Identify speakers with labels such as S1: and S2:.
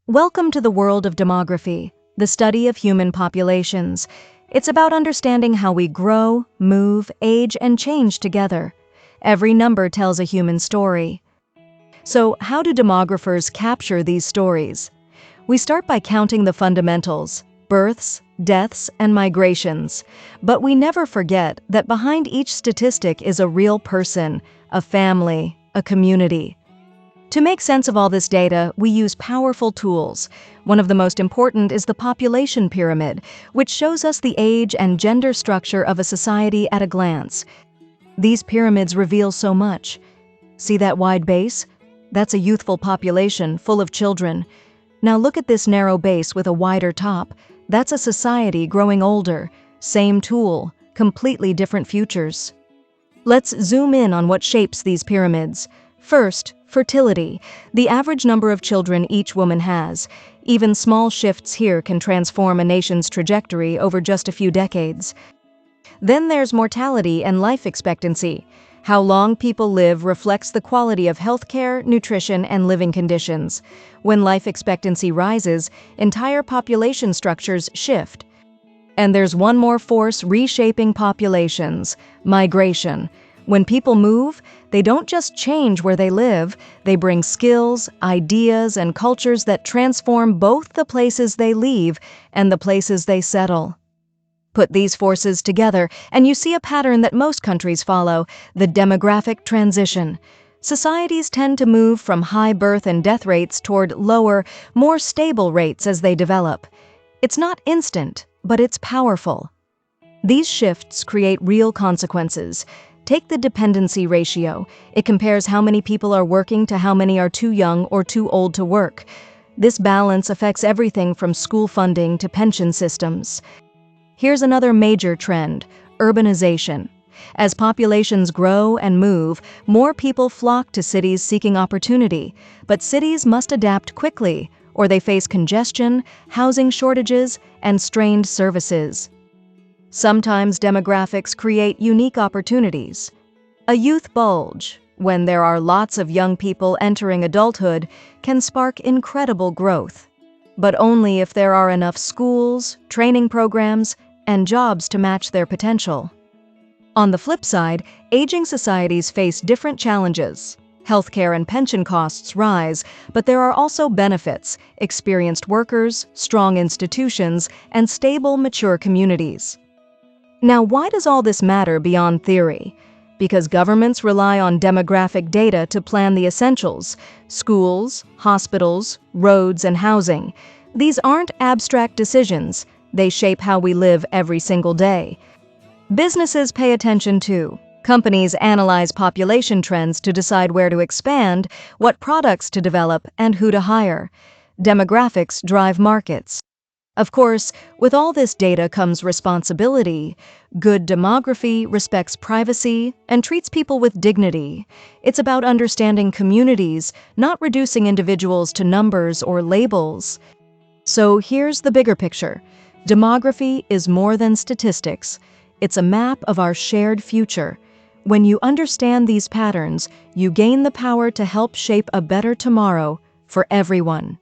S1: Welcome to the world of demography, the study of human populations. It's about understanding how we grow, move, age, and change together. Every number tells a human story. So, how do demographers capture these stories? We start by counting the fundamentals: births, deaths, and migrations. But we never forget that behind each statistic is a real person, a family, a community. To make sense of all this data, we use powerful tools. One of the most important is the population pyramid, which shows us the age and gender structure of a society at a glance. These pyramids reveal so much. See that wide base? That's a youthful population full of children. Now look at this narrow base with a wider top. That's a society growing older. Same tool, completely different futures. Let's zoom in on what shapes these pyramids. First, fertility, the average number of children each woman has. Even small shifts here can transform a nation's trajectory over just a few decades. Then there's mortality and life expectancy. How long people live reflects the quality of healthcare, nutrition, and living conditions. When life expectancy rises, entire population structures shift. And there's one more force reshaping populations: migration. When people move, they don't just change where they live, they bring skills, ideas, and cultures that transform both the places they leave and the places they settle. Put these forces together, and you see a pattern that most countries follow: the demographic transition. Societies tend to move from high birth and death rates toward lower, more stable rates as they develop. It's not instant, but it's powerful. These shifts create real consequences. Take the dependency ratio. It compares how many people are working to how many are too young or too old to work. This balance affects everything from school funding to pension systems. Here's another major trend: urbanization. As populations grow and move, more people flock to cities seeking opportunity. But cities must adapt quickly, or they face congestion, housing shortages, and strained services. Sometimes demographics create unique opportunities. A youth bulge, when there are lots of young people entering adulthood, can spark incredible growth. But only if there are enough schools, training programs, and jobs to match their potential. On the flip side, aging societies face different challenges. Healthcare and pension costs rise, but there are also benefits: experienced workers, strong institutions, and stable, mature communities. Now, why does all this matter beyond theory? Because governments rely on demographic data to plan the essentials: schools, hospitals, roads, and housing. These aren't abstract decisions. They shape how we live every single day. Businesses pay attention too. Companies analyze population trends to decide where to expand, what products to develop, and who to hire. Demographics drive markets. Of course, with all this data comes responsibility. Good demography respects privacy and treats people with dignity. It's about understanding communities, not reducing individuals to numbers or labels. So here's the bigger picture. Demography is more than statistics. It's a map of our shared future. When you understand these patterns, you gain the power to help shape a better tomorrow for everyone.